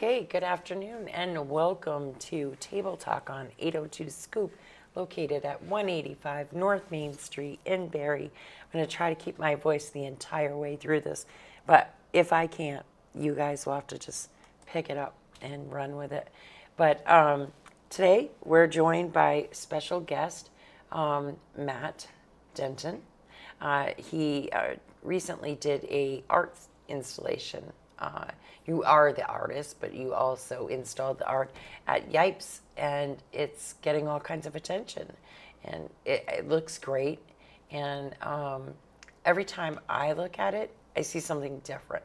Okay, good afternoon and welcome to Table Talk on 802 Scoop, located at 185 North Main Street in Barre. I'm going to try to keep my voice the entire way through this, but if I can't, you guys will have to just pick it up and run with it. But today we're joined by special guest Matt Denton. He recently did a art installation. You are the artist, but you also installed the art at Yipes, and it's getting all kinds of attention, and it looks great. And every time I look at it, I see something different.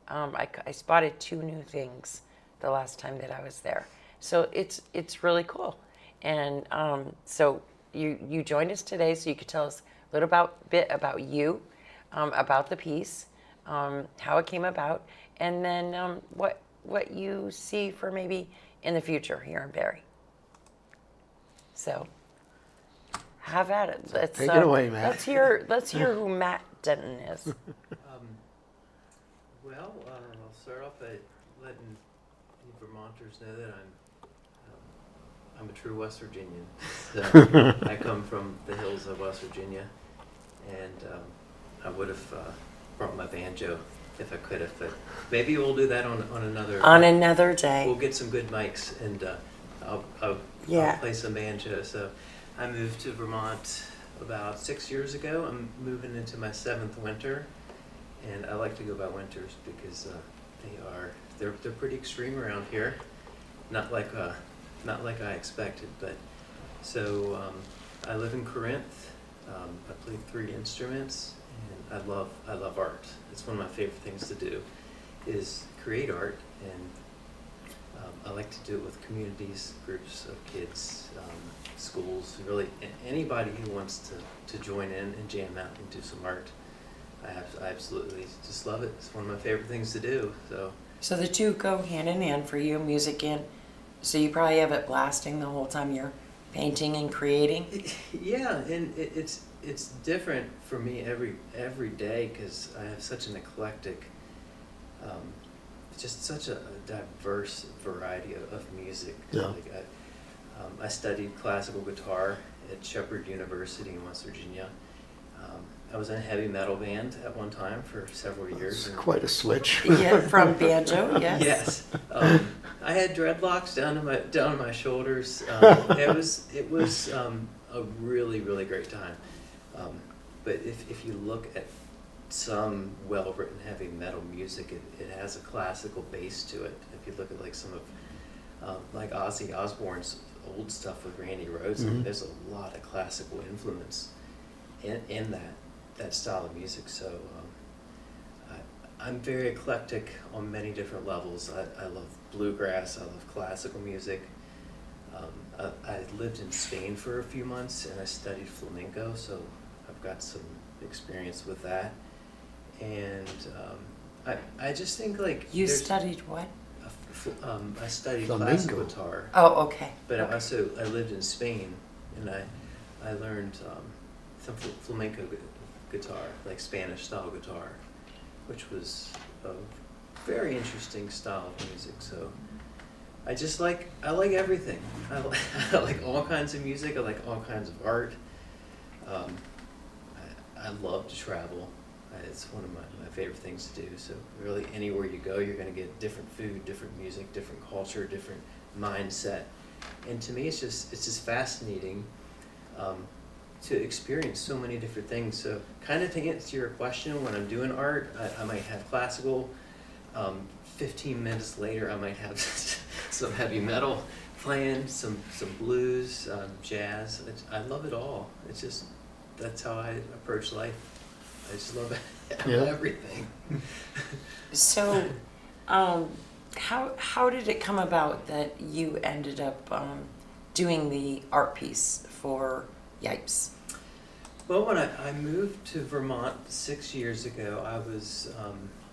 I spotted 2 new things the last time that I was there, so it's really cool. And so you joined us today, so you could tell us a little bit about you, about the piece, how it came about, and then what you see for maybe in the future here in Barre. So have at it. Take it away, Matt. Let's hear who Matt Denton is. I'll start off by letting any Vermonters know that I'm a true West Virginian. So I come from the hills of West Virginia, and I would have brought my banjo if I could have, but maybe we'll do that on another day. We'll get some good mics, and I'll play some banjo. So I moved to Vermont about 6 years ago. I'm moving into my 7th winter, and I like to go by winters because they're pretty extreme around here. Not like I expected, but so I live in Corinth. I play 3 instruments, and I love art. It's one of my favorite things to do, is create art, and I like to do it with communities, groups of kids, schools, really anybody who wants to join in and jam out and do some art. I absolutely just love it. It's one of my favorite things to do. So the two go hand in hand for you, music and, so you probably have it blasting the whole time you're painting and creating? Yeah, and it's different for me every day because I have such an eclectic, just such a diverse variety of music. Yeah. Like I studied classical guitar at Shepherd University in West Virginia. I was in a heavy metal band at one time for several years. It's quite a switch. Yeah, from banjo, yes. Yes. I had dreadlocks down to my shoulders. It was a really, really great time. But if you look at some well-written heavy metal music, it has a classical base to it. If you look at like some of like Ozzy Osbourne's old stuff with Randy Rhoads, there's a lot of classical influence in that style of music. So I'm very eclectic on many different levels. I love bluegrass. I love classical music. I lived in Spain for a few months, and I studied flamenco, so I've got some experience with that. And I just think like you studied what? I studied Flamenco. classical guitar. Oh, okay. But okay. I lived in Spain, and I learned some flamenco guitar, like Spanish style guitar, which was a very interesting style of music. So I like everything. I like all kinds of music. I like all kinds of art. I love to travel. It's one of my favorite things to do. So really anywhere you go, you're going to get different food, different music, different culture, different mindset. And to me, it's just fascinating to experience so many different things. So kind of to answer your question, when I'm doing art, I might have classical. 15 minutes later, I might have some heavy metal playing, some blues, jazz. I love it all. It's just, that's how I approach life. I just love everything. So, how did it come about that you ended up doing the art piece for Yipes? Well, when I moved to Vermont 6 years ago,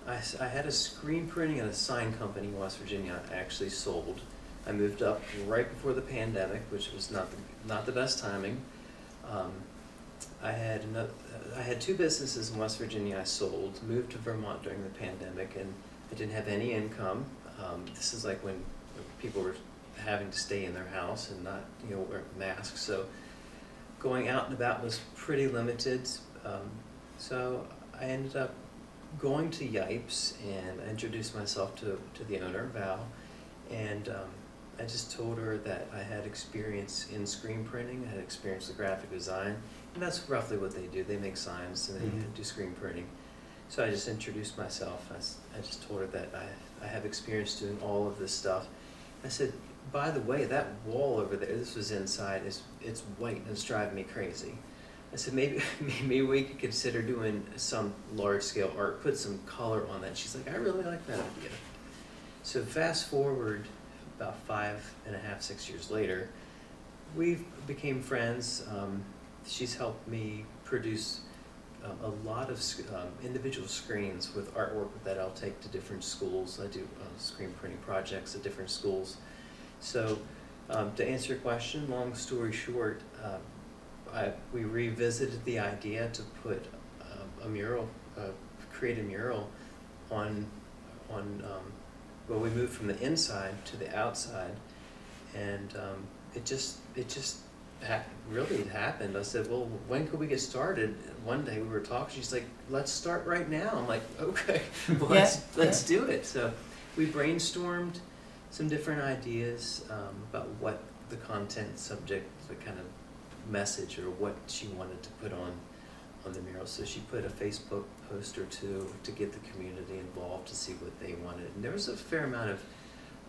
I had a screen printing and a sign company in West Virginia I actually sold. I moved up right before the pandemic, which was not the best timing. I had 2 businesses in West Virginia I sold, moved to Vermont during the pandemic, and I didn't have any income. This is like when people were having to stay in their house and not, wear masks. So going out and about was pretty limited. So I ended up going to Yipes, and I introduced myself to the owner, Val, and I just told her that I had experience in screen printing, I had experience with graphic design, and that's roughly what they do. They make signs and they do screen printing. So I just introduced myself. I just told her that I have experience doing all of this stuff. I said, by the way, that wall over there, this was inside, it's white and it's driving me crazy. I said, maybe we could consider doing some large-scale art, put some color on that. She's like, I really like that idea. So fast forward about 5.5, 6 years later, we became friends. She's helped me produce a lot of individual screens with artwork that I'll take to different schools. I do screen printing projects at different schools. So to answer your question, long story short, we revisited the idea to put a mural, create a mural on well, we moved from the inside to the outside, and it just really happened. I said, well, when could we get started? One day we were talking, she's like, let's start right now. I'm like, okay, well, let's do it. So we brainstormed some different ideas about what the content subject, the kind of message or what she wanted to put on the mural. So she put a Facebook post or two to get the community involved to see what they wanted. And there was a fair amount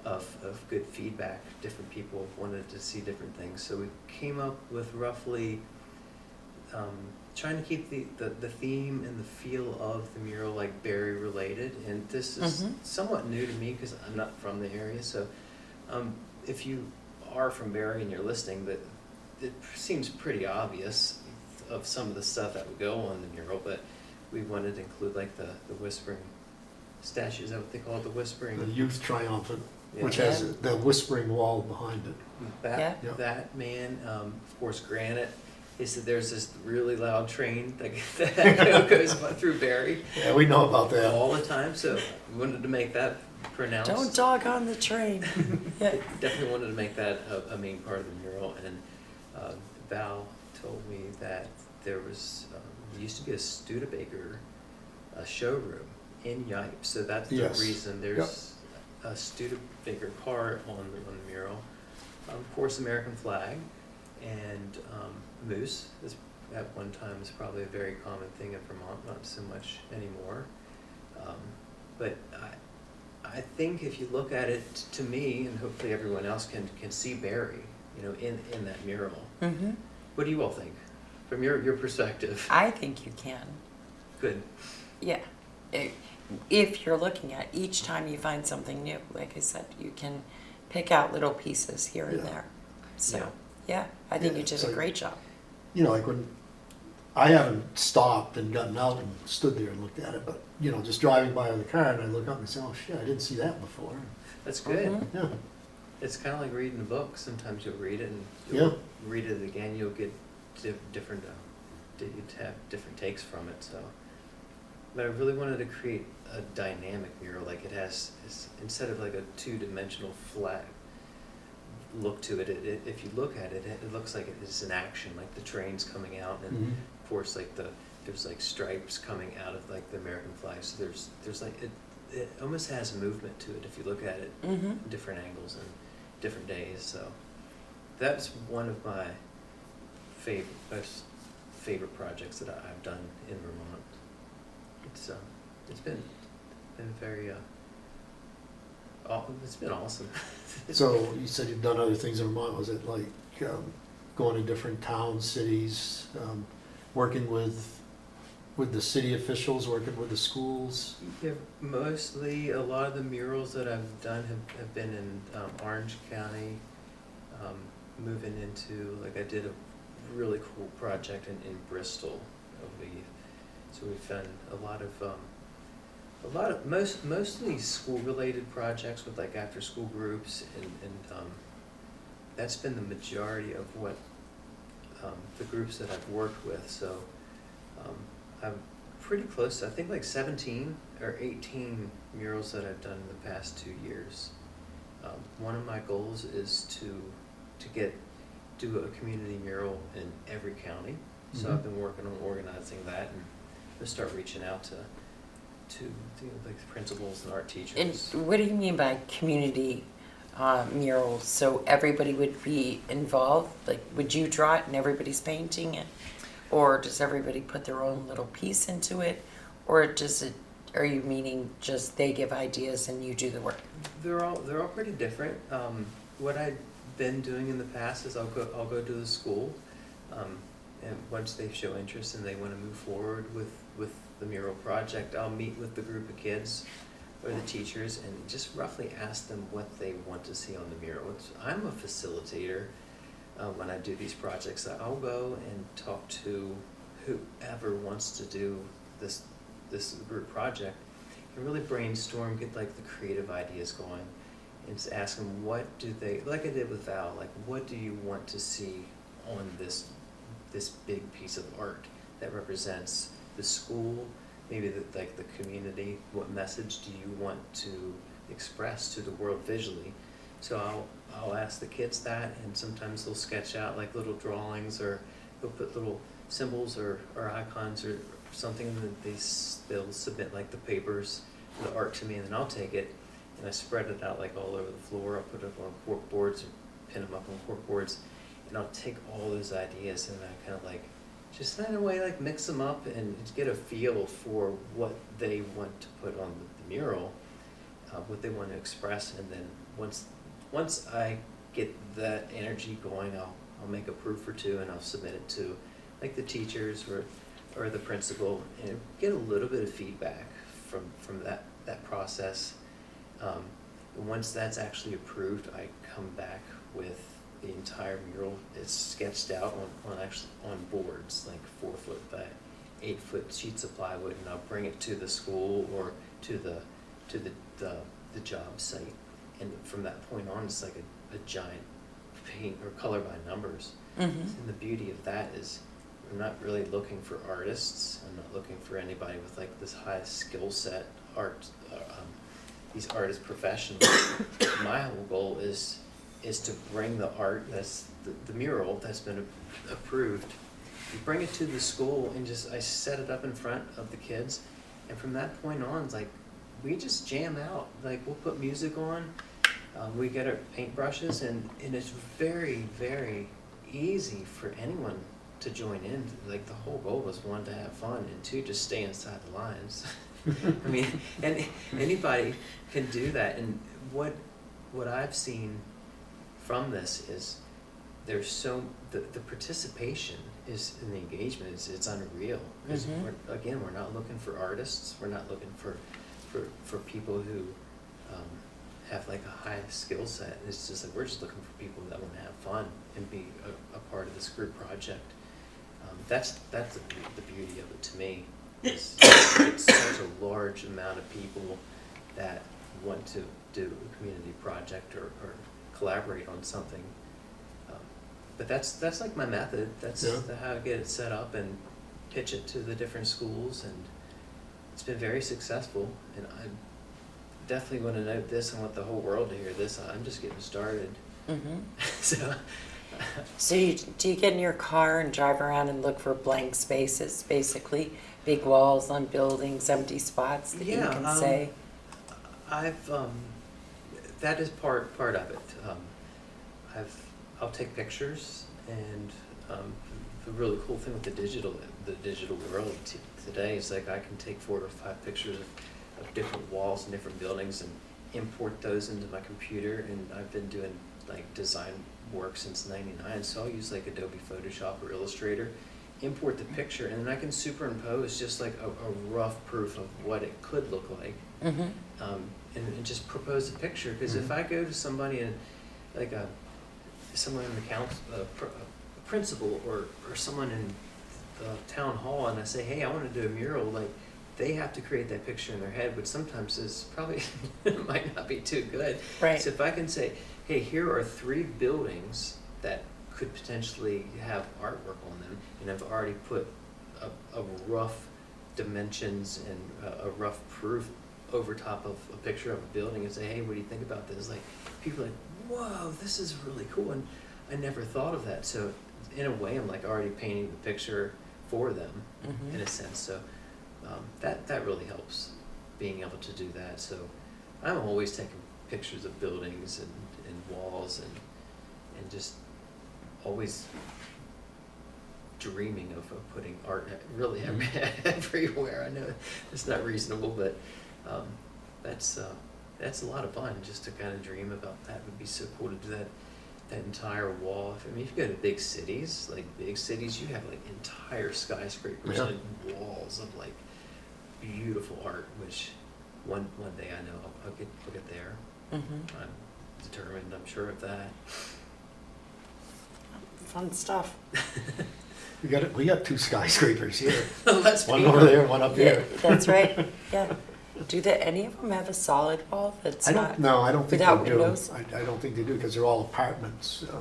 of good feedback. Different people wanted to see different things. So we came up with roughly trying to keep the theme and the feel of the mural like Barre related. And this is somewhat new to me because I'm not from the area. So if you are from Barre and you're listening, that it seems pretty obvious of some of the stuff that would go on the mural, but we wanted to include like the whispering statue. Is that what they call it, the whispering? The youth triumphant, Yeah. which has the whispering wall behind it. That man, of course, granite. He said there's this really loud train that goes through Barre Yeah, we know about that. all the time, so we wanted to make that pronounced. Don't dog on the train. Yeah. Definitely wanted to make that a main part of the mural, and Val told me that there used to be a Studebaker showroom in Yipes, so that's Yes. the reason there's a Studebaker car on the mural. Of course, American flag, and moose is, at one time, is probably a very common thing in Vermont, not so much anymore. But I think if you look at it, to me, and hopefully everyone else can see Barre, in that mural. Mm-hmm. What do you all think, from your perspective? I think you can. Good. Yeah. If you're looking at each time you find something new, like I said, you can pick out little pieces here and Yeah. there. So, Yeah. yeah, I think Yeah, you did it's a like- great job. Like when, I haven't stopped and gotten out and stood there and looked at it, but, just driving by with the car and I look up and say, oh shit, I didn't see that before. That's good. Mhm. Yeah, It's kind of like reading a book. Sometimes you'll read it and Yeah. you'll read it again. You'll get different, you'd have different takes from it. So, but I really wanted to create a dynamic mural. Like it has, instead of like a two-dimensional flat look to it. If you look at it, it looks like it's an action. Like the train's coming out, and Mhm. of course, like there's like stripes coming out of like the American flag. So there's like it almost has movement to it if you look at it. Mm-hmm. Different angles and different days. So that's one of my favorite projects that I've done in Vermont. It's been very it's been awesome. So you said you've done other things in Vermont. Was it like going to different towns, cities, working with the city officials, working with the schools? Yeah, mostly a lot of the murals that I've done have been in Orange County. Moving into, like I did a really cool project in Bristol, I believe. So we've done mostly school-related projects with like after-school groups, and that's been the majority of what the groups that I've worked with. So I'm pretty close. I think like 17 or 18 murals that I've done in the past 2 years. One of my goals is to do a community mural in every county. So Mhm. I've been working on organizing that and to start reaching out to like the principals and art teachers. And what do you mean by community murals? So everybody would be involved? Like, would you draw it and everybody's painting it? Or does everybody put their own little piece into it? Or are you meaning just they give ideas and you do the work? They're all pretty different. What I've been doing in the past is I'll go to the school, and once they show interest and they want to move forward with the mural project, I'll meet with the group of kids or the teachers and just roughly ask them what they want to see on the mural. I'm a facilitator when I do these projects. I'll go and talk to whoever wants to do this group project and really brainstorm, get like the creative ideas going, and just ask them what do they, like I did with Val, like what do you want to see on this big piece of art that represents the school, maybe the community. What message do you want to express to the world visually? So I'll ask the kids that, and sometimes they'll sketch out like little drawings, or they'll put little symbols or icons or something that they'll submit like the papers, the art to me, and then I'll take it and I spread it out like all over the floor. I'll put it up on cork boards and pin them up on cork boards, and I'll take all those ideas and I kind of like just in a way like mix them up and get a feel for what they want to put on the mural, what they want to express, and then once I get that energy going, I'll make a proof or two and I'll submit it to like the teachers or the principal and get a little bit of feedback from that process. And once that's actually approved, I come back with the entire mural. It's sketched out on boards, like 4 foot by 8 foot sheets of plywood, and I'll bring it to the school or to the job site. And from that point on, it's like a giant paint or color by numbers. Mm-hmm. And the beauty of that is I'm not really looking for artists. I'm not looking for anybody with like this high skill set these artist professionals. My whole goal is to bring the art that's the mural that's been approved, bring it to the school, and I set it up in front of the kids, and from that point on, it's like we just jam out. Like we'll put music on, we get our paintbrushes, and it's very, very easy for anyone to join in. Like the whole goal was, one, to have fun, and two, just stay inside the lines. I mean, and anybody can do that. And what I've seen from this is there's the participation is in the engagement. It's unreal. Because we're not looking for artists. We're not looking for people who have like a high skill set. It's just like we're just looking for people that want to have fun and be a part of this group project. That's the beauty of it to me. It's such a large amount of people that want to do a community project or collaborate on something. But that's like my method. That's how I get it set up and pitch it to the different schools, and it's been very successful. And I definitely want to note this and want the whole world to hear this. I'm just getting started. Mm-hmm. So do you get in your car and drive around and look for blank spaces, basically big walls on buildings, empty spots that you can say? I've that is part of it. I'll take pictures, and the really cool thing with the digital world today is like I can take 4 or 5 pictures of different walls and different buildings and import those into my computer. And I've been doing like design work since '99, so I'll use like Adobe Photoshop or Illustrator, import the picture, and then I can superimpose just like a rough proof of what it could look like, and just propose a picture. Because if I go to somebody and like someone in the council, a principal or someone in the town hall, and I say, hey, I want to do a mural, like they have to create that picture in their head, which sometimes is probably might not be too good. Right. So if I can say, hey, here are 3 buildings that could potentially have artwork on them, and I've already put a rough dimensions and a rough proof over top of a picture of a building and say, hey, what do you think about this? Like, people are like, whoa, this is really cool, and I never thought of that. So in a way, I'm like already painting the picture for them in a sense. So that really helps, being able to do that. So I'm always taking pictures of buildings and walls and just always dreaming of putting art really everywhere. I know it's not reasonable, but that's a lot of fun just to kind of dream about that. It would be so cool to do that entire wall. I mean, if you go to big cities, you have like entire skyscrapers Yeah. and walls of like beautiful art, which one day I know I'll get there. I'm determined, I'm sure of that. Fun stuff. We got 2 skyscrapers here. Let's One paint over them. there, one up Yeah, here. that's right. Yeah. Do any of them have a solid wall that's I not? don't, no, I don't think without they do. windows? I don't think they do, because they're all apartments. Yeah.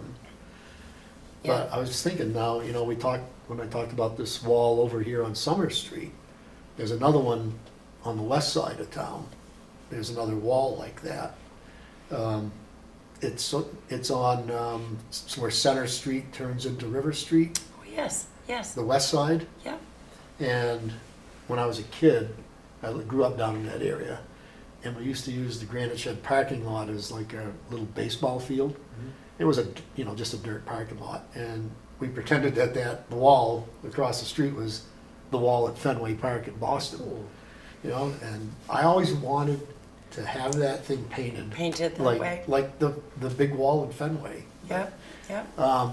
But I was thinking now, when I talked about this wall over here on Summer Street, there's another one on the west side of town. There's another wall like that. It's on where Center Street turns into River Street, Oh, yes, yes. the west side. Yeah. And when I was a kid, I grew up down in that area, and we used to use the Granite Shed parking lot as like a little baseball field. It was just a dirt parking lot, and we pretended that wall across the street was the wall at Fenway Park in Boston. Cool. And I always wanted to have that thing painted. Painted that like, way. Like the big wall in Fenway. Yeah, yeah.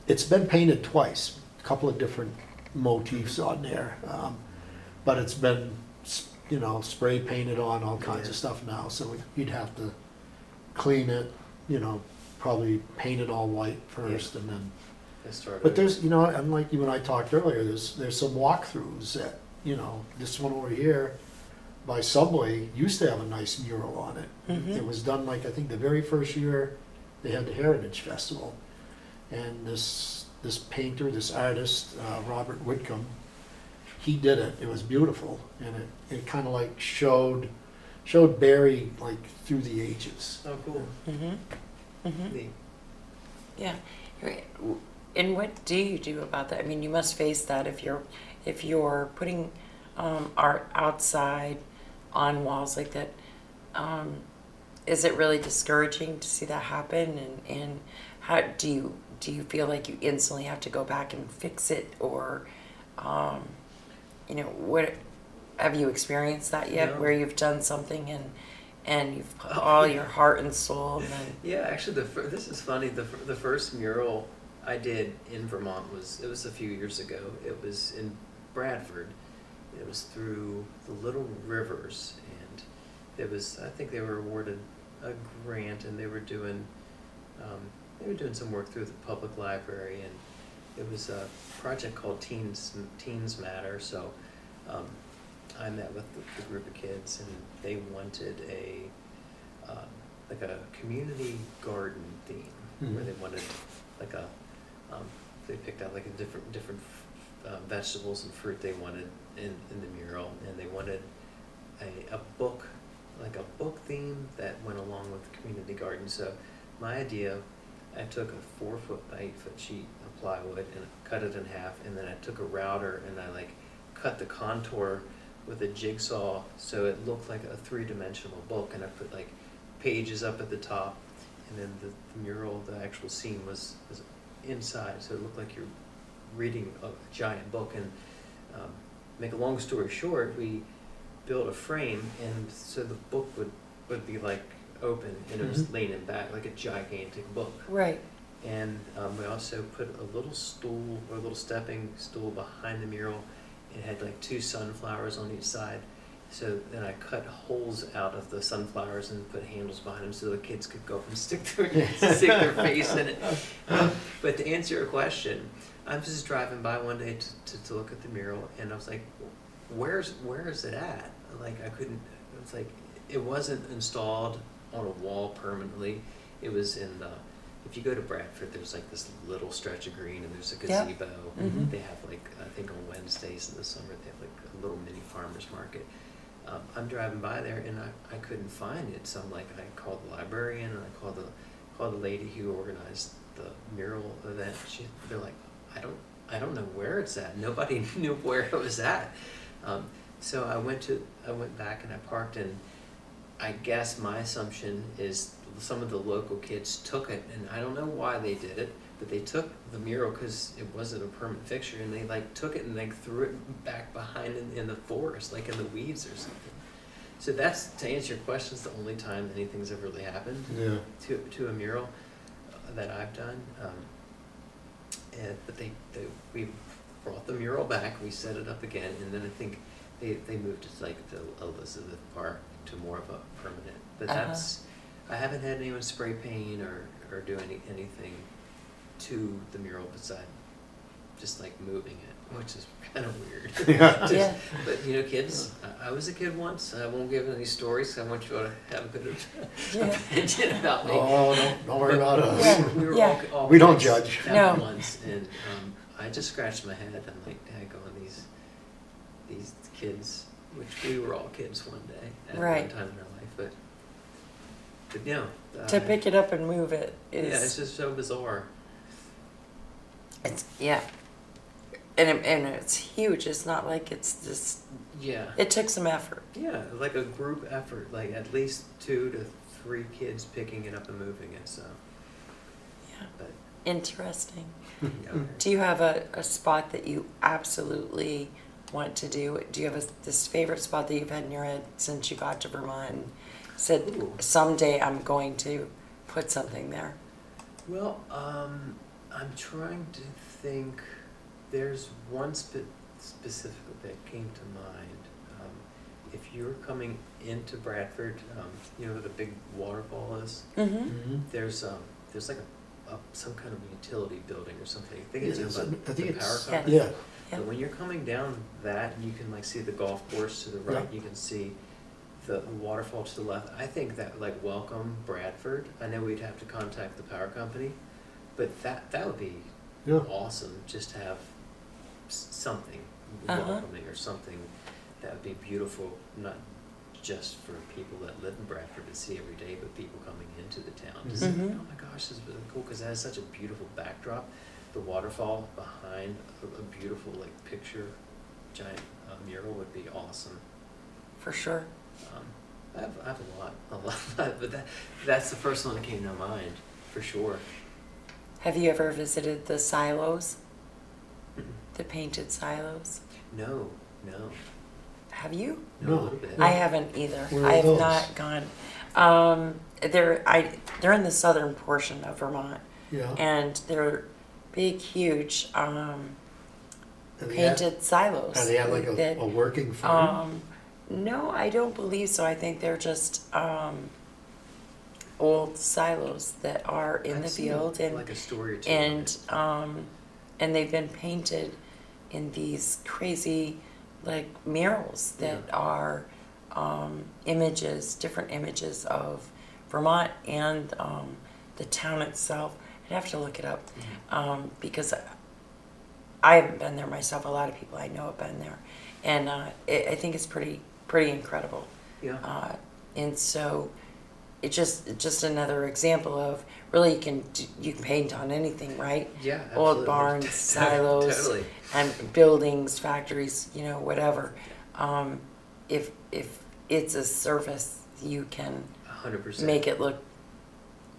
It's been painted twice, a couple of different motifs on there. But it's been, spray painted on, all kinds of stuff now. So you'd have to clean it, probably paint it all white first and then. But there's, and like you and I talked earlier, there's some walkthroughs that, this one over here by Subway used to have a nice mural on it. It was done I think the very first year they had the Heritage Festival. And this painter, this artist, Robert Whitcomb, he did it. It was beautiful. And it kind of like showed Barre like through the ages. Oh, cool. Neat. Yeah. And what do you do about that? I mean, you must face that if you're putting art outside on walls like that. Is it really discouraging to see that happen? And how do you feel like you instantly have to go back and fix it, or what have you experienced that yet? No. Where you've done something and you've put all your heart and soul, and then Yeah, actually, this is funny. The first mural I did in Vermont was a few years ago. It was in Bradford. It was through the Little Rivers, and I think they were awarded a grant, and they were doing some work through the public library, and it was a project called Teens Matter. So I met with the group of kids, and they wanted a community garden theme, where they wanted they picked out like a different vegetables and fruit they wanted in the mural, and they wanted a book theme that went along with the community garden. So my idea, I took a 4-foot by 8-foot sheet of plywood and cut it in half, and then I took a router and I cut the contour with a jigsaw so it looked like a 3-dimensional book, and I put pages up at the top, and then the mural, the actual scene was inside, so it looked like you're reading a giant book. And make a long story short, we built a frame, and so the book would be open, and it was leaning back like a gigantic book. right. And we also put a little stool, or a little stepping stool behind the mural. It had 2 sunflowers on each side. So then I cut holes out of the sunflowers and put handles behind them so the kids could go up and stick their face in it. But to answer your question, I was just driving by one day to look at the mural, and I was like, where is it at? I couldn't, it wasn't installed on a wall permanently. It was in if you go to Bradford, there's like this little stretch of green, and there's a Yeah. gazebo. Mhm. They have like, I think on Wednesdays in the summer, they have like a little mini farmer's market. I'm driving by there and I couldn't find it, so I'm like, I called the librarian and I called the lady who organized the mural event. They're like, I don't know where it's at. Nobody knew where it was at. So I went back and I parked, and I guess my assumption is some of the local kids took it, and I don't know why they did it, but they took the mural because it wasn't a permanent fixture, and they like took it and like threw it back behind in the forest, like in the weeds or something. So that's, to answer your question, it's the only time anything's ever really happened Yeah. to a mural that I've done. But we brought the mural back, we set it up again, and then I think they moved it like to Elizabeth Park to more of a permanent. But that's, I haven't had anyone spray paint or do anything to the mural besides just like moving it, which is kind of weird. Yeah. Yeah. But you know, kids, I was a kid once. I won't give any stories, 'cause I want you all to have a good Yeah. opinion about me. Oh, don't worry about us. Yeah. We were Yeah. all We don't kids judge. at No. once, and I just scratched my head. I'm like, daggone these kids, which we were all kids one day at Right. one time in our life, but you know, To pick it up and move it yeah, is, it's just so bizarre. it's, yeah. And it's huge. It's not like it's just, Yeah. it took some effort. Yeah, like a group effort, like at least 2 to 3 kids picking it up and moving it, so. Yeah. But, Interesting. yeah. Do you have a spot that you absolutely want to do? Do you have this favorite spot that you've had in your head since you got to Vermont and said, Ooh. someday I'm going to put something there? Well, I'm trying to think. There's one specific that came to mind. If you're coming into Bradford, you know where the big waterfall is? Mm-hmm. Mhm. There's like some kind of utility building or something. I think it's Yeah, owned it's- by I think the power it's- company. Yeah. Yeah. But when you're coming down that, you can like see the golf course to the right. Yeah. You can see the waterfall to the left. I think that like welcome Bradford. I know we'd have to contact the power company, but that would be Yeah. awesome. Just to have something Uh-huh. welcoming or something that would be beautiful, not just for people that live in Bradford to see every day, but people coming into the town to see, Mhm. oh my gosh, this is really cool, because that has such a beautiful backdrop. The waterfall behind a beautiful like picture, giant mural would be awesome. For sure. I have a lot, but that's the first one that came to mind for sure. Have you ever visited the silos? Mm-mm. The painted silos? No. Have you? A No. little bit. I haven't either. Where are I have those? not gone. They're in the southern portion of Vermont, Yeah. and they're big, huge And they had- painted silos. And they had like that, a working farm? no, I don't believe so. I think they're just old silos that are in I've the seen field, and like a story or two. and they've been painted in these crazy like murals that Yeah. are different images of Vermont and the town itself. I'd have to look it up because I haven't been there myself. A lot of people I know have been there, and I think it's pretty incredible. Yeah. And so it's just another example of really you can paint on anything, right? Yeah, Old absolutely. barns, silos, Totally. and buildings, factories, whatever. If it's a surface, you can 100%. make it look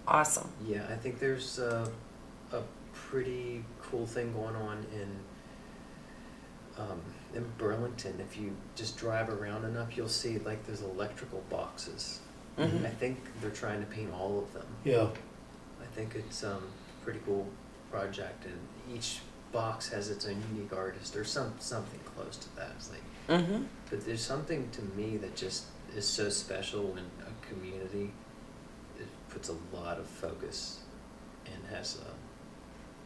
awesome. Yeah, I think there's a pretty cool thing going on in Burlington. If you just drive around enough, you'll see like there's electrical boxes. Mhm. I think they're trying to paint all of them. Yeah. I think it's a pretty cool project, and each box has its own unique artist or something close to that. It's like, Mm-hmm. but there's something to me that just is so special when a community puts a lot of focus and has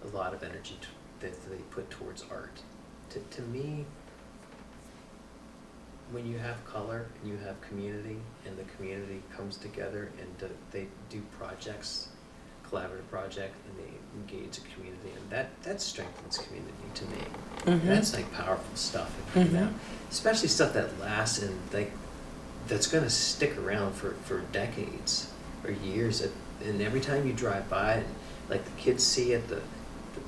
a lot of energy that they put towards art. To me, when you have color and you have community and the community comes together and they do projects collaborative project and they engage the community, and that strengthens community to me. Mhm. That's like powerful stuff, especially stuff that lasts and like that's gonna stick around for decades or years. And every time you drive by, and like the kids see it, the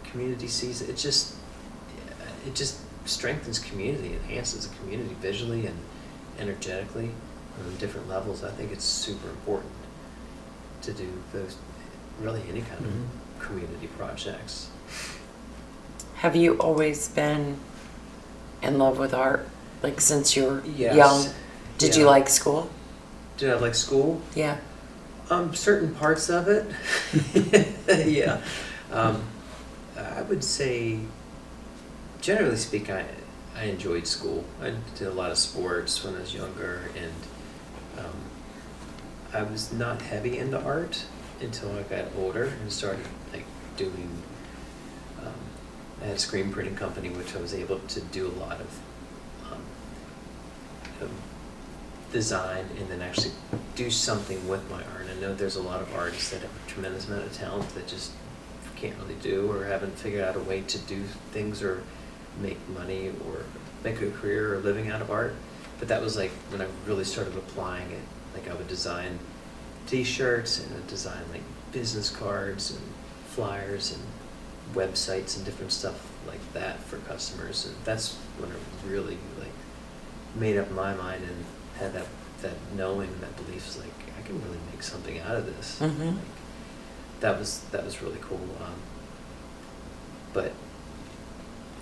community sees it. It just strengthens community, enhances the community visually and energetically on different levels. I think it's super important to do those, really any kind of community projects. Have you always been in love with art, like since you were Yes. young? Did you Yeah. like school? Did I like school? Yeah. Certain parts of it. Yeah. I would say, generally speaking, I enjoyed school. I did a lot of sports when I was younger, and I was not heavy into art until I got older and started like doing. I had a screen printing company, which I was able to do a lot of design and then actually do something with my art. I know there's a lot of artists that have a tremendous amount of talent that just can't really do or haven't figured out a way to do things or make money or make a career or living out of art. But that was like when I really started applying it. Like I would design t-shirts and I'd design like business cards and flyers and websites and different stuff like that for customers. And that's when I really like made up my mind and had that knowing, that belief is like I can really make something out of this. Mhm. Like, that was really cool. But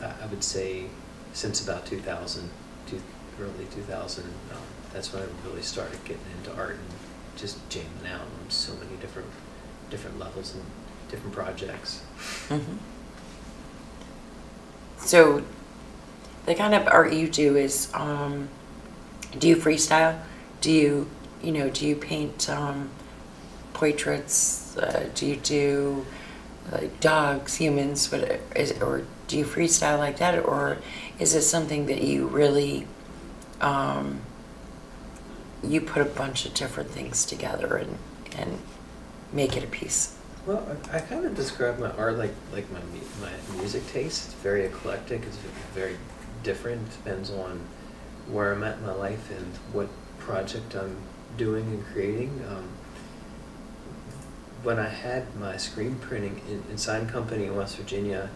I would say since about 2000, early 2000, that's when I really started getting into art and just jamming out on so many different levels and different projects. Mhm. So, the kind of art you do is, do you freestyle? Do you paint portraits? Do you do dogs, humans? Or do you freestyle like that, or is it something that you really you put a bunch of different things together and make it a piece? Well, I kind of describe my art like my music taste. It's very eclectic. It's very different. Depends on where I'm at in my life and what project I'm doing and creating. When I had my screen printing in sign company in West Virginia,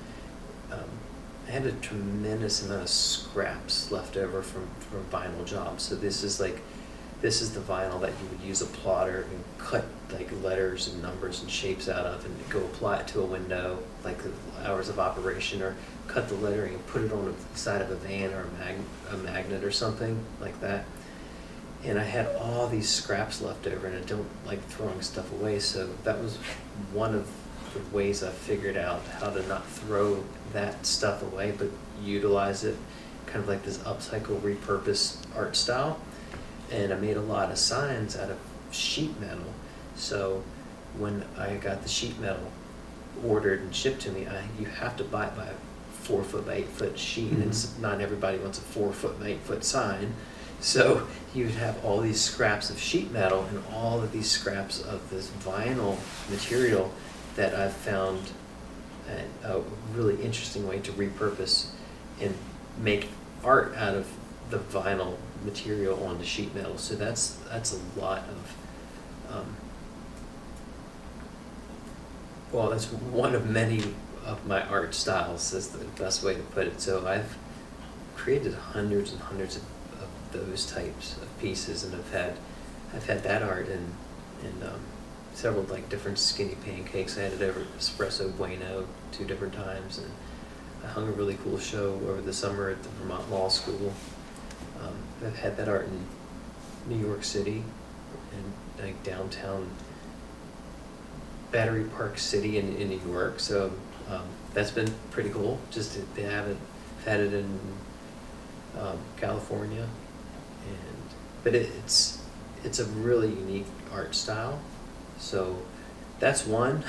I had a tremendous amount of scraps left over from vinyl jobs. So this is the vinyl that you would use a plotter and cut like letters and numbers and shapes out of and go apply it to a window, like the hours of operation, or cut the lettering and put it on the side of a van or a magnet or something like that. And I had all these scraps left over, and I don't like throwing stuff away, so that was one of the ways I figured out how to not throw that stuff away, but utilize it, kind of like this upcycle, repurpose art style. And I made a lot of signs out of sheet metal. So when I got the sheet metal ordered and shipped to me, you have to buy it by a 4 foot by 8 foot sheet. Mhm. It's not everybody wants a 4 foot by 8 foot sign. So you'd have all these scraps of sheet metal and all of these scraps of this vinyl material that I've found a really interesting way to repurpose and make art out of the vinyl material onto sheet metal. So that's a lot of well, that's one of many of my art styles, is the best way to put it. So I've created hundreds and hundreds of those types of pieces, and I've had that art in several like different skinny pancakes. I had it over at Espresso Bueno 2 different times, and I hung a really cool show over the summer at the Vermont Law School. I've had that art in New York City and like downtown Battery Park City in New York. So that's been pretty cool. Just to have it, had it in California, but it's a really unique art style. So that's one.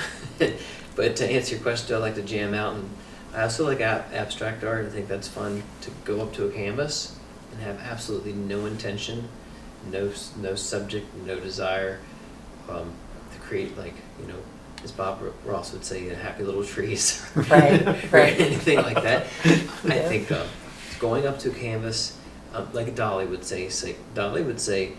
But to answer your question, I like to jam out, and I also like abstract art. I think that's fun to go up to a canvas and have absolutely no intention, no subject, no desire, to create like as Bob Ross would say, happy little trees. Right, or right. anything like that. I Yeah. think going up to a canvas, like Dolly would say,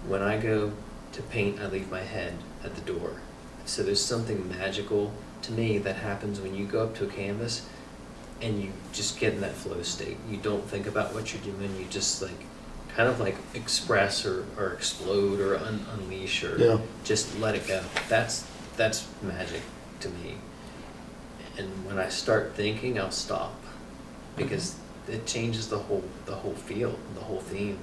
when I go to paint, I leave my head at the door. So there's something magical to me that happens when you go up to a canvas and you just get in that flow state. You don't think about what you're doing. You just like kind of like express or explode or unleash or Yeah. just let it go. That's magic to me. And when I start thinking, I'll stop because it changes the whole feel, the whole theme,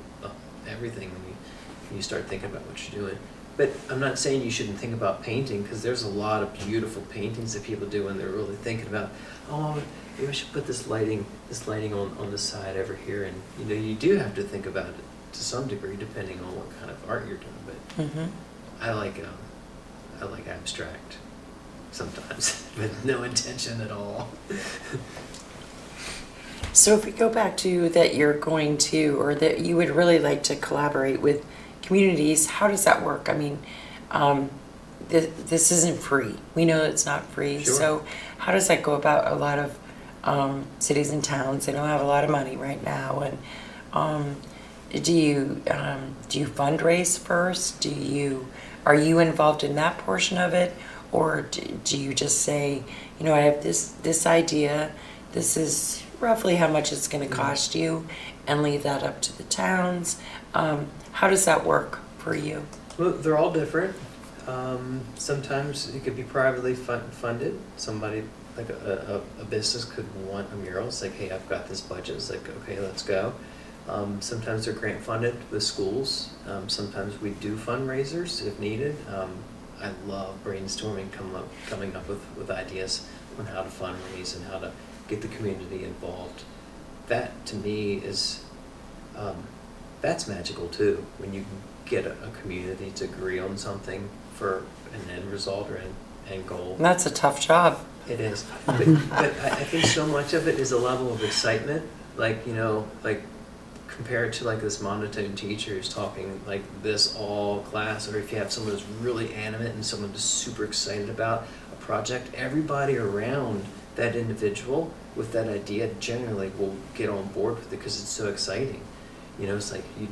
everything when you start thinking about what you're doing. But I'm not saying you shouldn't think about painting, because there's a lot of beautiful paintings that people do when they're really thinking about, oh, maybe I should put this lighting on the side over here. And you know, you do have to think about it to some degree, depending on what kind of art you're doing. But I like abstract sometimes, with no intention at all. So if we go back to that you're going to, or that you would really like to collaborate with communities, how does that work? I mean, this isn't free. We know it's not free. Sure. So how does that go about? A lot of cities and towns, they don't have a lot of money right now. And do you fundraise first? Are you involved in that portion of it? Or do you just say, you know, I have this idea, this is roughly how much it's going to cost you, and leave that up to the towns? How does that work for you? Well, they're all different. Sometimes it could be privately funded. Somebody, like a business could want a mural. It's like, hey, I've got this budget. It's like, okay, let's go. Sometimes they're grant funded with schools. Sometimes we do fundraisers if needed. I love brainstorming, coming up with ideas on how to fundraise and how to get the community involved. That to me is, that's magical too, when you can get a community to agree on something for an end result or end goal. And that's a tough job. It is, but I think so much of it is a level of excitement, like, you know, like compared to like this monotone teacher who's talking like this all class, or if you have someone who's really animate and someone who's super excited about a project, everybody around that individual with that idea generally will get on board with it because it's so exciting. You know, it's like you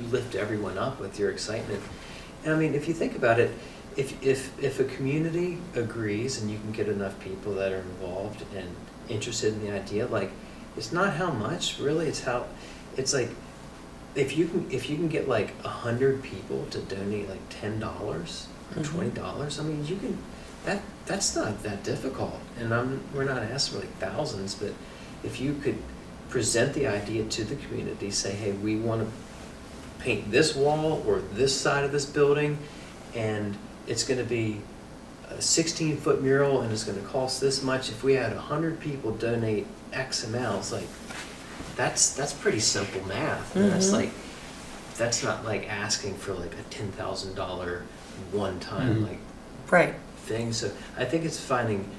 lift everyone up with your excitement. And I mean, if you think about it, if a community agrees and you can get enough people that are involved and interested in the idea, like, it's not how much really, it's how, it's like, if you can get like 100 people to donate like $10 or $20, I mean, you can, that's not that difficult. And we're not asking for like thousands, but if you could present the idea to the community, say, hey, we want to paint this wall or this side of this building, and it's going to be a 16-foot mural and it's going to cost this much. If we had 100 people donate X amount, it's like, that's pretty simple math. And that's like, that's not like asking for like a $10,000 one-time like Right. thing. So I think it's finding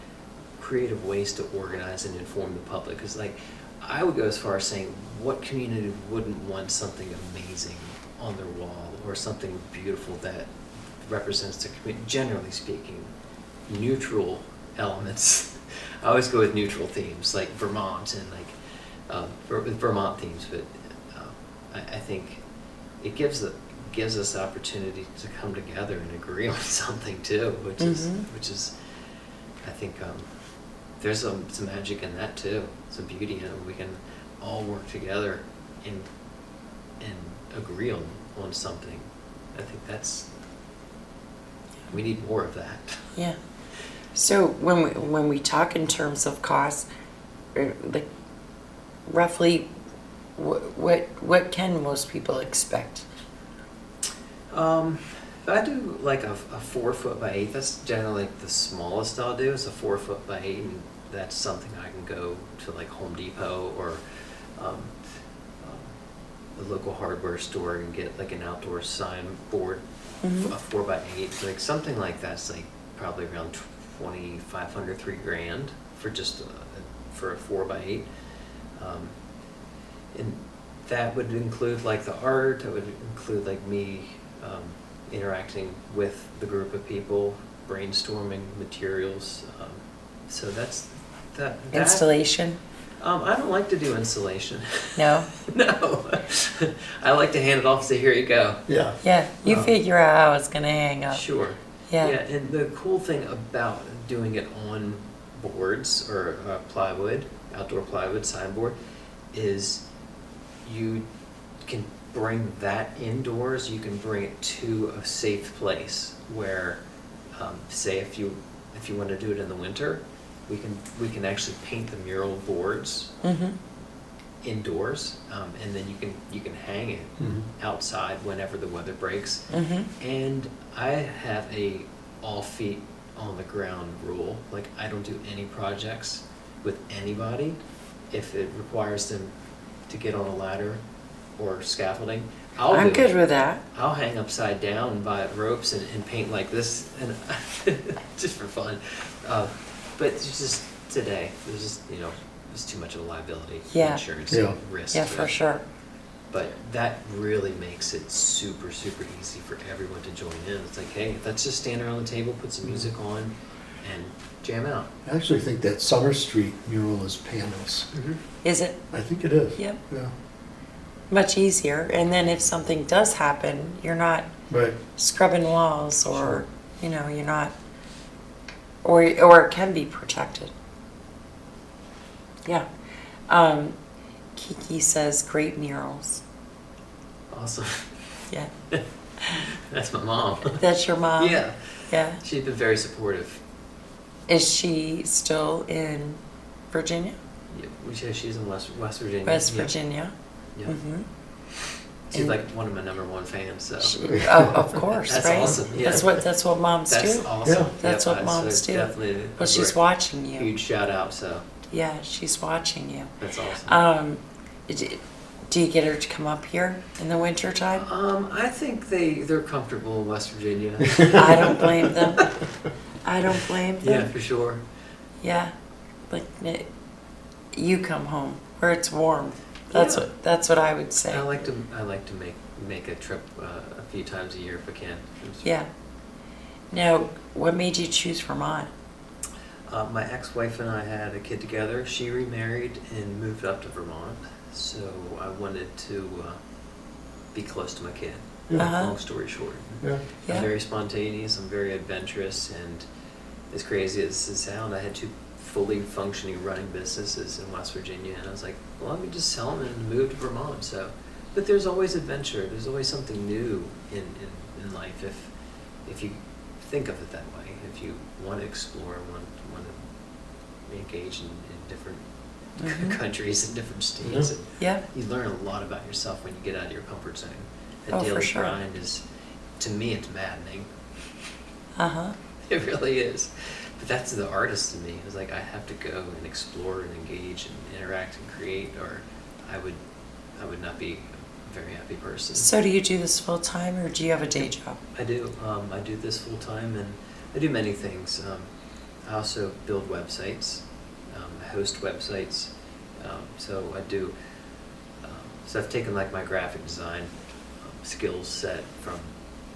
creative ways to organize and inform the public. Because like, I would go as far as saying, what community wouldn't want something amazing on their wall or something beautiful that represents the community? Generally speaking, neutral elements. I always go with neutral themes like Vermont and like Vermont themes, but I think it gives us the opportunity to come together and agree on something too, which is I think there's some magic in that too, some beauty in it. We can all work together and agree on something. I think we need more of that. Yeah. So when we talk in terms of cost, like roughly, what can most people expect? I do like a 4 foot by 8. That's generally like the smallest I'll do is a 4 foot by 8, and that's something I can go to like Home Depot or the local hardware store and get like an outdoor sign board, a 4 by 8. Like something like that's like probably around $2,500, $3,000 for just for a 4 by 8. And that would include like the art. That would include like me interacting with the group of people brainstorming materials. So that's that. Installation? I don't like to do installation. No? No. I like to hand it off and say, here you go. Yeah. Yeah, you Oh. figure out how it's gonna hang up. Sure. Yeah. And the cool thing about doing it on boards or plywood, outdoor plywood, signboard, is you can bring that indoors. You can bring it to a safe place where, say, if you want to do it in the winter, we can actually paint the mural boards Mm-hmm. indoors, and then you can hang it Mhm. outside whenever the weather breaks. Mm-hmm. And I have a all feet on the ground rule. Like, I don't do any projects with anybody if it requires them to get on a ladder or scaffolding. I'm do good it. with that. I'll hang upside down by ropes and paint like this, and just for fun. But it's just today, there's just, there's too much of a liability, Yeah. insurance, Yeah. and risk. Yeah, to for it. sure. But that really makes it super, super easy for everyone to join in. It's like, hey, let's just stand around the table, put some music on, and jam out. I actually think that Summer Street mural is panels. Is it? I think it is. Yep. Yeah. Much easier. And then if something does happen, you're not Right. scrubbing walls or, Sure. you're not, or it can be protected. Yeah. Kiki says great murals. Awesome. Yeah. That's my mom. That's your mom? Yeah. Yeah. She's been very supportive. Is she still in Virginia? Yeah, she's in West Virginia. West Yeah. Virginia? Yeah. Mm-hmm. She's And- like one of my #1 fans, so. Of course, That's right? awesome, yeah. That's what moms That's do. awesome. Yeah. That's what moms so do. Definitely. Well, she's watching you. Huge shout out, so Yeah, she's watching you. that's awesome. Do you get her to come up here in the winter time? I think they're comfortable in West Virginia. I don't blame them. I don't blame Yeah, them. for sure. Yeah, like you come home where it's warm. That's Yeah. what I would say. I like to make a trip a few times a year if I can. Yeah. Now, what made you choose Vermont? My ex-wife and I had a kid together. She remarried and moved up to Vermont, so I wanted to be close to my kid. Yeah. Uh-huh. Long story short, Yeah. Yeah. I'm very spontaneous. I'm very adventurous, and as crazy as it sounds, I had 2 fully functioning running businesses in West Virginia, and I was like, well, let me just sell them and move to Vermont. So, but there's always adventure. There's always something new in life if you think of it that way. If you want to explore, want to engage in different Mhm. countries and different states, and Yeah. you learn a lot about yourself when you get out of your comfort zone. The Oh, for daily sure. grind is, to me, it's maddening. Uh-huh. It really is. But that's the artist in me. It's like I have to go and explore and engage and interact and create, or I would not be a very happy person. So do you do this full time or do you have a day job? I do. I do this full time, and I do many things. I also build websites, I host websites. So I do. So I've taken like my graphic design skills set from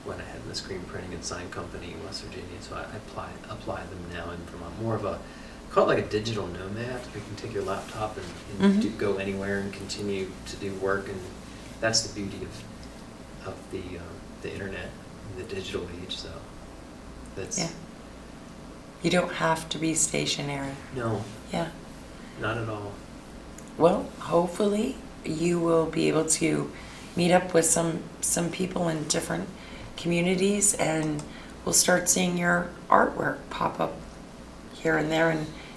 when I had the screen printing and sign company in West Virginia. So I apply them now in Vermont. More of a, call it like a digital nomad. You can take your laptop and Mhm. go anywhere and continue to do work, and that's the beauty of the internet and the digital age. So that's Yeah. You don't have to be stationary. no, Yeah. not at all. Well, hopefully you will be able to meet up with some people in different communities, and we'll start seeing your artwork pop up here and there,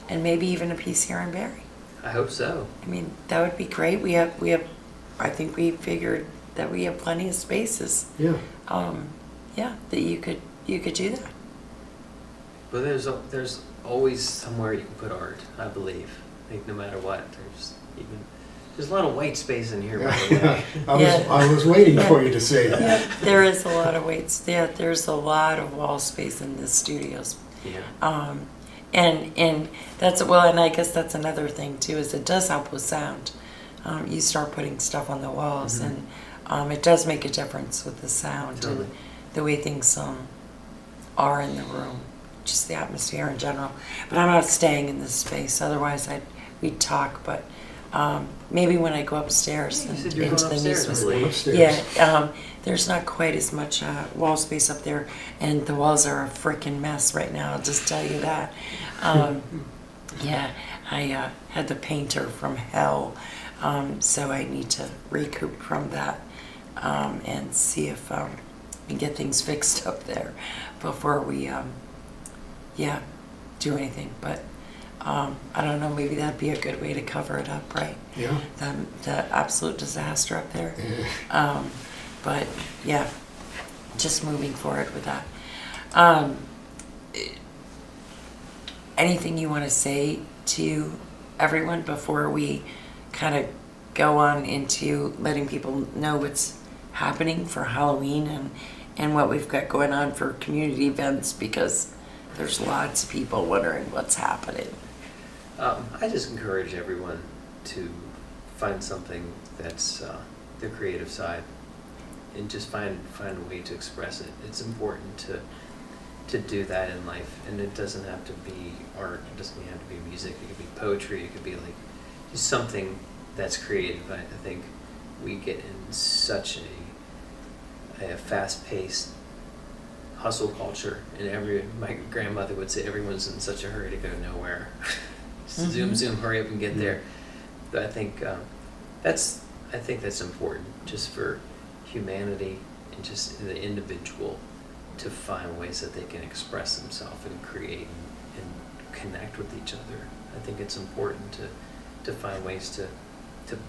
and maybe even a piece here in Barre. I hope so. I mean, that would be great. We have I think we figured that we have plenty of spaces. Yeah. Yeah, that you could do that. But there's always somewhere you can put art. I believe. Like no matter what, there's a lot of white space in here. By the way. I was waiting for you to say that. Yeah, there is a lot of weights. Yeah, there's a lot of wall space in the studios. Yeah. And that's, well, and I guess that's another thing too, is it does help with sound. You start putting stuff on the walls, Mhm. and it does make a difference with the sound Totally. and the way things are in the room. just the atmosphere in general. But I'm not staying in this space, otherwise we'd talk, but maybe when I go upstairs You and said you're into going the upstairs, I news. believe. Upstairs. Yeah, there's not quite as much wall space up there, and the walls are a freaking mess right now, I'll just tell you that. Yeah, I had the painter from hell, so I need to recoup from that and see if we can get things fixed up there before we, do anything. But I don't know, maybe that'd be a good way to cover it up, right? Yeah. The absolute disaster up there. But yeah, just moving forward with that. Anything you want to say to everyone before we kind of go on into letting people know what's happening for Halloween and what we've got going on for community events, because there's lots of people wondering what's happening. I just encourage everyone to find something that's their creative side, and just find a way to express it. It's important to do that in life, and it doesn't have to be art. It doesn't have to be music. It could be poetry. It could be like just something that's creative. I think we get in such a fast-paced hustle culture, and my grandmother would say everyone's in such a hurry to go nowhere. Zoom, hurry up and get there. But I think that's important, just for humanity and just the individual, to find ways that they can express themselves and create and connect with each other. I think it's important to find ways to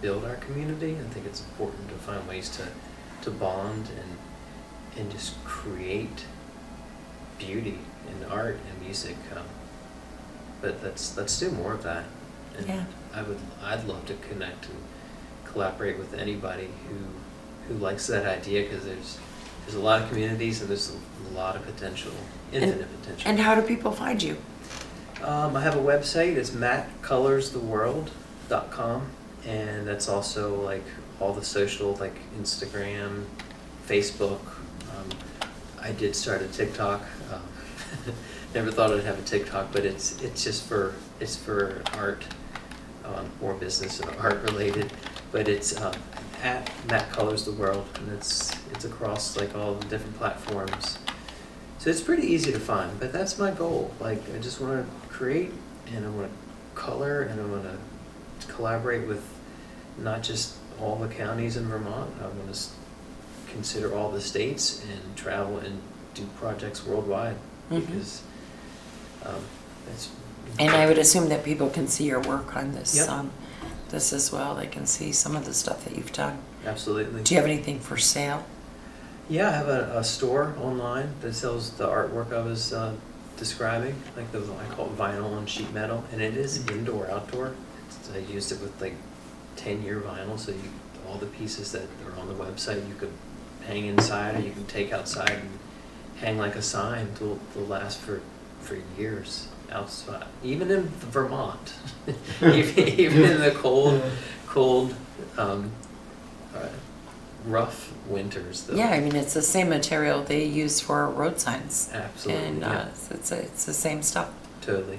build our community. I think it's important to find ways to bond and just create beauty in art and music. But let's do more of that. And Yeah. I'd love to connect and collaborate with anybody who likes that idea, because there's a lot of communities and there's a lot of potential, infinite potential. And how do people find you? I have a website. It's mattcolorstheworld.com, and that's also like all the social, like Instagram, Facebook. I did start a TikTok. Never thought I'd have a TikTok, but it's for art, more business and art related. But it's at Matt Colors the World, and it's across like all the different platforms. So it's pretty easy to find, but that's my goal. Like, I just want to create, and I want to color, and I want to collaborate with not just all the counties in Vermont. I want to consider all the states and travel and do projects worldwide, because that's. And I would assume that people can see your work on this, Yep. this as well. They can see some of the stuff that you've done. Absolutely. Do you have anything for sale? Yeah, I have a store online that sells the artwork I was describing, like I call it vinyl and sheet metal, and it is indoor, outdoor. I used it with like 10-year vinyl, so all the pieces that are on the website you could hang inside, or you can take outside and hang like a sign. They'll last for years outside, even in Vermont, even in the cold, rough winters. Though. Yeah, I mean, it's the same material they use for road signs. Absolutely. And yeah. it's the same stuff. Totally.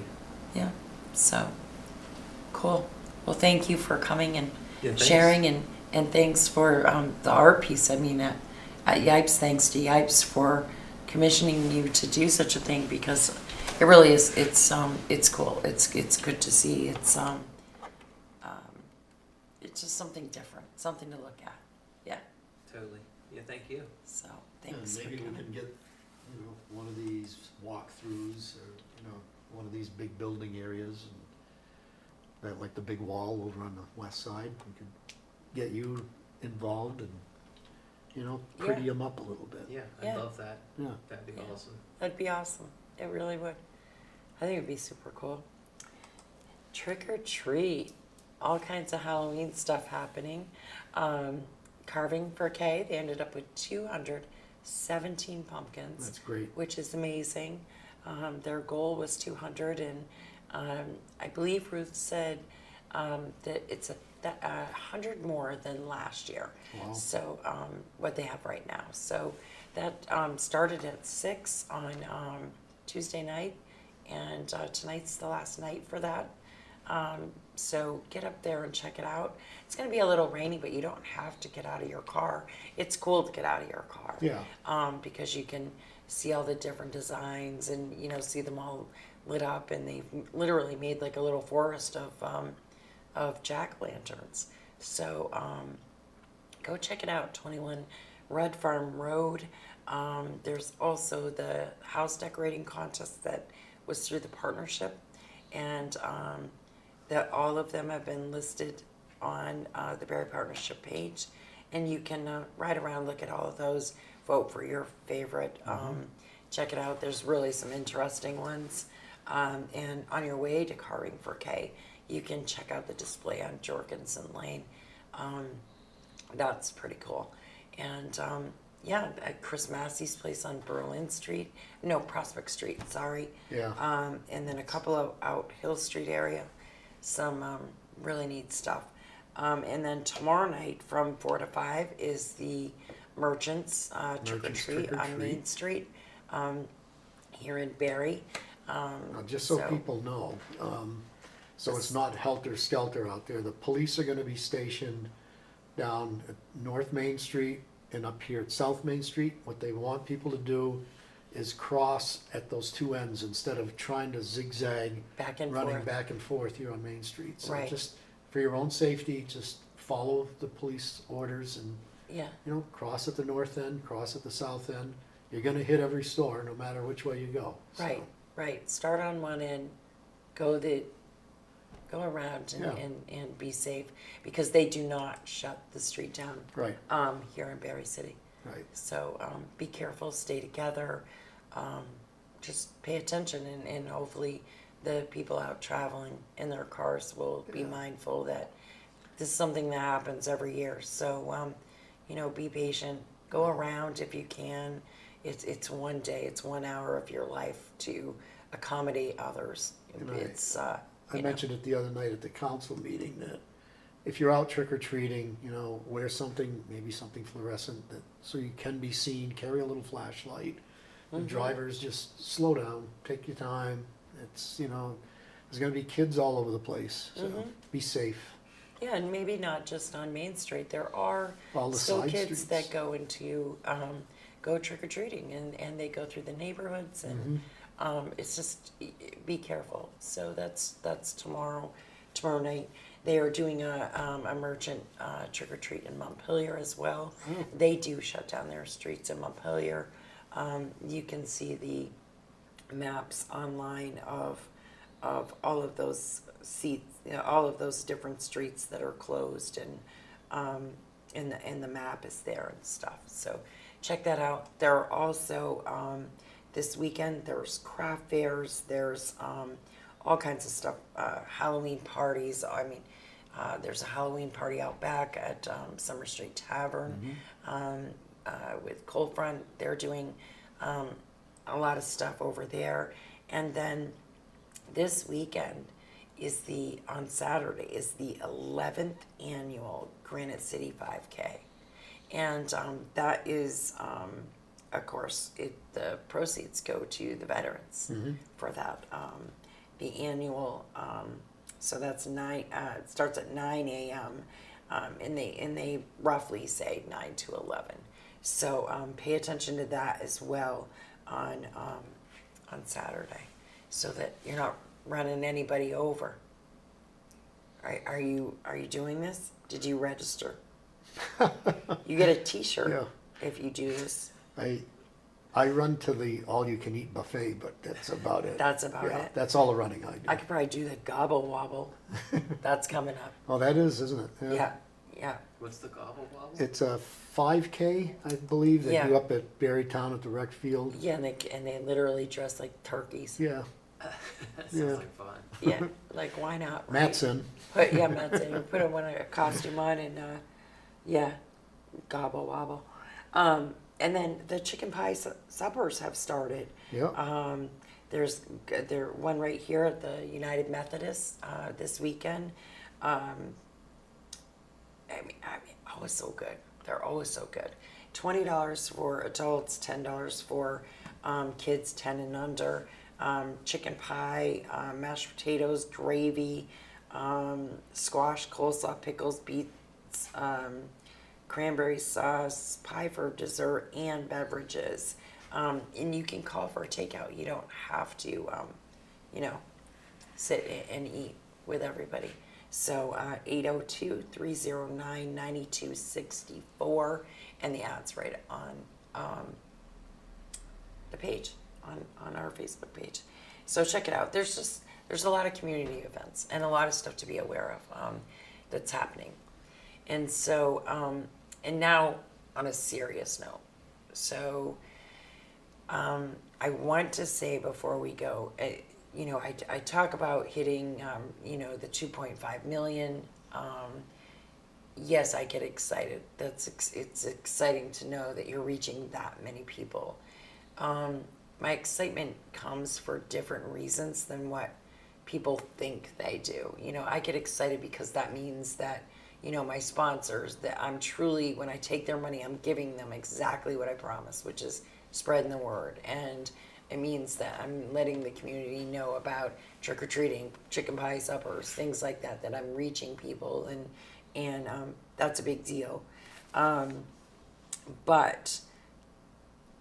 Yeah, so, cool. Well, thank you for coming and Yeah, thanks. sharing, and thanks for the art piece. I mean, at Yipes, thanks to Yipes for commissioning you to do such a thing, because it really is, it's cool. It's good to see. It's just something different, something to look at. Yeah, Totally. Yeah, thank you. so thanks for Maybe we coming. can get, one of these walkthroughs, or, one of these big building areas, and that, like the big wall over on the west side, we could get you involved and, pretty them up a little bit. Yeah, Yeah. I love that. Yeah. That'd be Yeah. awesome. That'd be awesome. It really would. I think it'd be super cool. Trick or treat. All kinds of Halloween stuff happening. Carving for Kay, they ended up with 217 pumpkins. That's great. Which is amazing. Their goal was 200, and I believe Ruth said that it's 100 more than last year. Wow. So what they have right now. So that started at 6 on Tuesday night, and tonight's the last night for that. So get up there and check it out. It's going to be a little rainy, but you don't have to get out of your car. It's cool to get out of your car. Yeah. Because you can see all the different designs and, you know, see them all lit up, and they've literally made like a little forest of jack-o'-lanterns. So go check it out, 21 Red Farm Road. There's also the house decorating contest that was through the partnership, and that all of them have been listed on the Barre Partnership page, and you can ride around, look at all of those, vote for your favorite. Check it out. There's really some interesting ones. And on your way to Carving for K, you can check out the display on Jorgensen Lane. That's pretty cool. And yeah, at Chris Massey's place on Prospect Street, sorry. Yeah. And then a couple of out Hill Street area, some really neat stuff. And then tomorrow night from 4 to 5 is the Merchants Trick or Treat on Main Street here in Barre. Now, just so people know, so it's not helter-skelter out there. The police are gonna be stationed down at North Main Street and up here at South Main Street. What they want people to do is cross at those two ends instead of trying to zigzag, Back and running forth. back and forth here on Main Street. So Right. just for your own safety, just follow the police orders and, Yeah, you know, cross at the north end, cross at the south end. You're gonna hit every store, no matter which way you go. So, right, right. Start on one end, go around and, Yeah. and be safe, because they do not shut the street down Right, here in Barre City. right. So be careful, stay together, just pay attention, and hopefully the people out traveling in their cars will be mindful that this is something that happens every year. So, you know, be patient, go around if you can. It's one day, it's 1 hour of your life to accommodate others. Right. It's, I you know, mentioned it the other night at the council meeting that if you're out trick or treating, you know, wear something, maybe something fluorescent that, so you can be seen, carry a little flashlight. And drivers, just slow down, take your time. It's, you know, there's gonna be kids all over the place, so be safe. yeah, and maybe not just on Main Street. There are All the still side kids streets. that go into, go trick-or-treating, and they go through the neighborhoods, and it's just, be careful. So that's tomorrow night. They are doing a merchant trick-or-treat in Montpelier as well. They do shut down their streets in Montpelier. You can see the maps online of all of those seats, you know, all of those different streets that are closed, and the map is there and stuff. So check that out. There are also this weekend there's craft fairs, there's all kinds of stuff, Halloween parties. I mean, there's a Halloween party out back at Summer Street Tavern with Cold Front. They're doing a lot of stuff over there. And then this weekend on Saturday is the 11th annual Granite City 5K. And that is, of course, the proceeds go to the veterans for that. The annual, so that's it starts at 9 a.m. And they roughly say 9 to 11. So pay attention to that as well on Saturday, so that you're not running anybody over. Are you doing this? Did you register? You get a T-shirt Yeah. if you do this. I run to the all-you-can-eat buffet, but that's about it. That's about it. That's all the running I do. I could probably do the gobble wobble. That's coming up. Oh, that is, isn't it? Yeah. What's the gobble wobble? It's a 5K, I believe, they do Yeah. up at Barrytown at the rec field. Yeah, and they literally dress like turkeys. Yeah, That sounds Yeah. like fun. Yeah, like why not? Right? Matt's in. Matt's in. You put a costume on and gobble wobble. And then the chicken pie suppers have started. Yeah. There's one right here at the United Methodist this weekend. I mean, always so good. They're always so good. $20 for adults, $10 for kids 10 and under. chicken pie, mashed potatoes, gravy, squash, coleslaw, pickles, beets, cranberry sauce, pie for dessert, and beverages. And you can call for a takeout. You don't have to, sit and eat with everybody. So 802-309-9264, and the ad's right on the page, on our Facebook page. So check it out. There's a lot of community events and a lot of stuff to be aware of that's happening. And so, and now on a serious note. So I want to say before we go, I talk about hitting, the 2.5 million. Yes, I get excited. It's exciting to know that you're reaching that many people. My excitement comes for different reasons than what people think they do. I get excited because that means that, my sponsors, that I'm truly, when I take their money, I'm giving them exactly what I promised, which is spreading the word. And it means that I'm letting the community know about trick-or-treating, chicken pie suppers, things like that, that I'm reaching people, and that's a big deal. But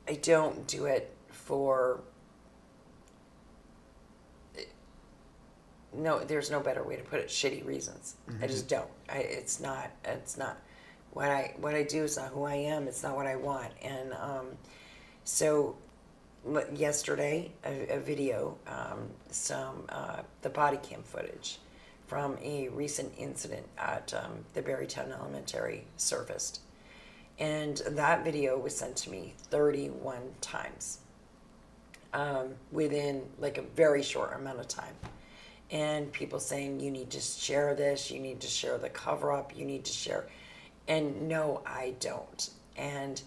I don't do it for, no, there's no better way to put it, shitty reasons. Mm-hmm. I just don't. It's not what I do is not who I am. It's not what I want. And so yesterday, a video, the body cam footage from a recent incident at the Barrytown Elementary surfaced. And that video was sent to me 31 times within like a very short amount of time. And people saying, you need to share this, you need to share the cover up, you need to share. And no, I don't. And,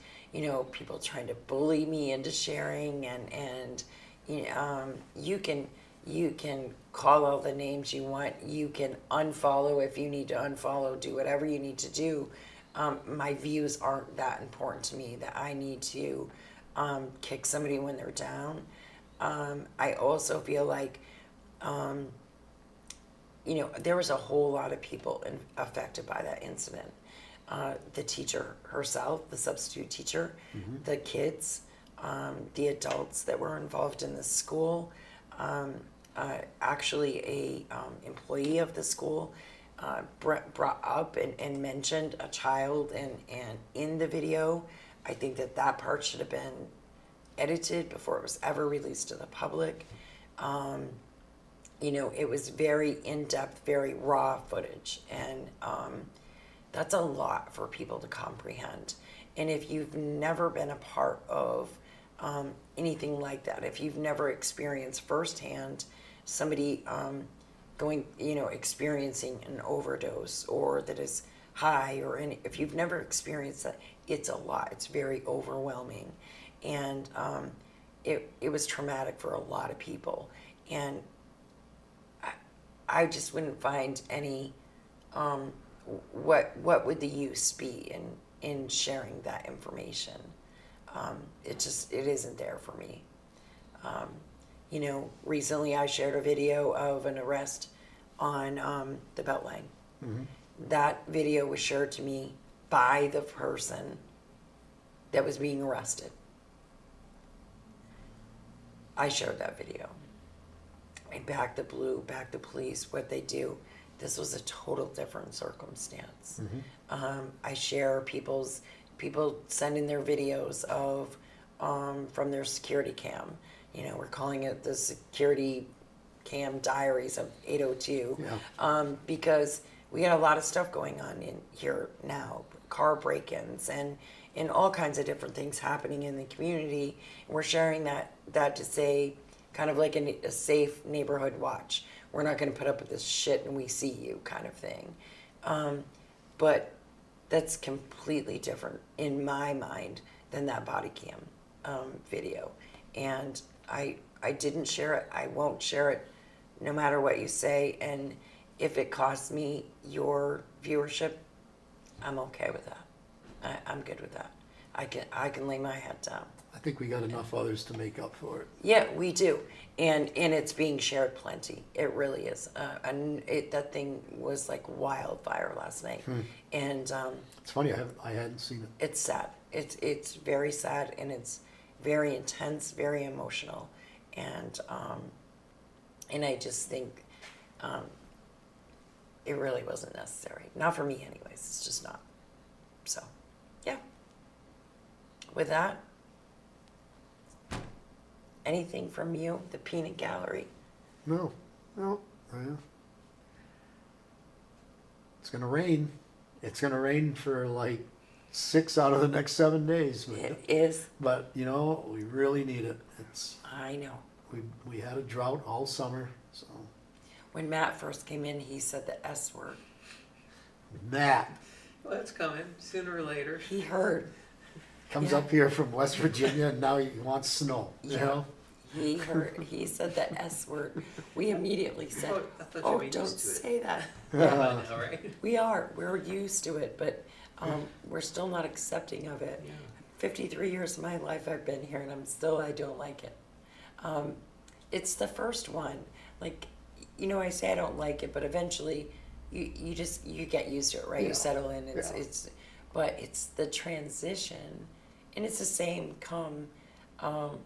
people trying to bully me into sharing, and you can call all the names you want. You can unfollow if you need to unfollow, do whatever you need to do. My views aren't that important to me that I need to kick somebody when they're down. I also feel like, there was a whole lot of people affected by that incident. The teacher herself, the substitute teacher, mm-hmm. the kids, the adults that were involved in the school, actually a employee of the school brought up and mentioned a child, and in the video. I think that part should have been edited before it was ever released to the public. It was very in-depth, very raw footage, and that's a lot for people to comprehend. And if you've never been a part of anything like that, if you've never experienced firsthand somebody experiencing an overdose, or that is high, if you've never experienced that, it's a lot. It's very overwhelming, and it was traumatic for a lot of people. And I just wouldn't find any. What would the use be in sharing that information? It isn't there for me. Recently I shared a video of an arrest on the Beltline. Mm-hmm. That video was shared to me by the person that was being arrested. I shared that video. I backed the police, what they do. This was a total different circumstance. Mm-hmm. I share people sending their videos of from their security cam. We're calling it the security cam diaries of 802, yeah. Because we got a lot of stuff going on in here now, car break-ins and all kinds of different things happening in the community. And we're sharing that to say, kind of like a safe neighborhood watch. We're not going to put up with this shit and we see you kind of thing. But that's completely different in my mind than that body cam video. And I didn't share it. I won't share it no matter what you say. And if it costs me your viewership, I'm okay with that. I'm good with that. I can lay my head down. I think we got enough others to make up for it. Yeah, we do, and it's being shared plenty. It really is. That thing was like wildfire last night, and It's funny, I hadn't seen it. it's sad. It's very sad, and it's very intense, very emotional, and I just think it really wasn't necessary. Not for me, anyways. It's just not. So, yeah. With that. Anything from you, the peanut gallery? No. Yeah. It's gonna rain. It's gonna rain for like 6 out of the next 7 days. It is. But you know, we really need it. I know. We had a drought all summer, so. When Matt first came in, he said the S word. Matt Well, that's coming sooner or later. He heard. comes Yeah. up here from West Virginia and now he wants snow, you Yeah. know? He heard. He said the S word. We immediately said, I thought you "Oh, were used don't to it." say that." I know, right? We are. We're used to it, but we're still not accepting of it. Yeah. 53 years of my life I've been here, and I don't like it. It's the first one. Like, I say I don't like it, but eventually you get used to it, right? Yeah. You settle in. Yeah. But it's the transition, and it's the same come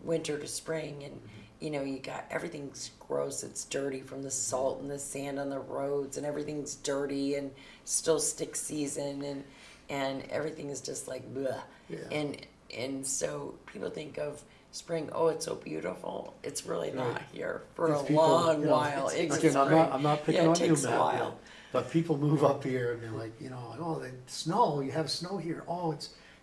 winter to spring, and you got everything's gross. It's dirty from the salt and the sand on the roads, and everything's dirty, and still stick season, and everything is just like bleh. Yeah. And so people think of spring, oh, it's so beautiful. It's really not Right. here for These a people, long you know, while. it's- It's Again, I'm not spring. picking Yeah, on it you, takes Matt. a while. But people move up here and they're like, oh, the snow, you have snow here. Oh,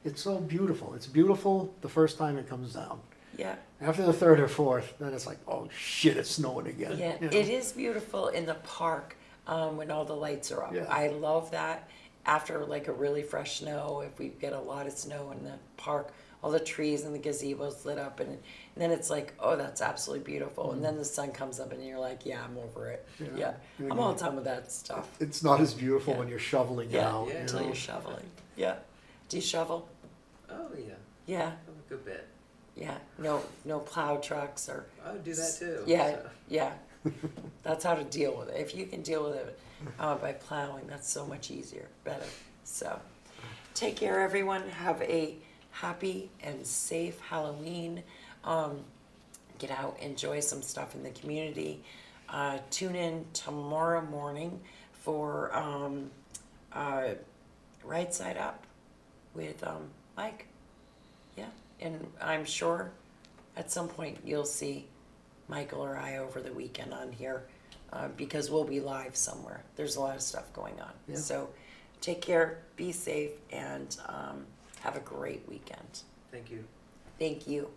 it's so beautiful. It's beautiful the first time it comes down. Yeah. After the third or fourth, then it's like, oh shit, it's snowing again. Yeah, you know? it is beautiful in the park when all the lights are up. Yeah. I love that. After like a really fresh snow, if we get a lot of snow in the park, all the trees and the gazebos lit up, and then it's like, oh, that's absolutely beautiful. And then the sun comes up, and you're like, yeah, I'm over it. Yeah. Yeah, I'm all done with that stuff. It's not as beautiful Yeah. when you're shoveling it Yeah, out. yeah, you until know? you're shoveling. Yeah. Do you shovel? Oh yeah, Yeah, a good bit. yeah. No plow trucks or. I would do that too. Yeah, so. yeah. That's how to deal with it. If you can deal with it by plowing, that's so much easier, better. So, take care, everyone. Have a happy and safe Halloween. Get out, enjoy some stuff in the community. Tune in tomorrow morning for Right Side Up with Mike. Yeah, and I'm sure at some point you'll see Michael or I over the weekend on here because we'll be live somewhere. There's a lot of stuff going on. Yeah. So take care, be safe, and have a great weekend. Thank you. Thank you.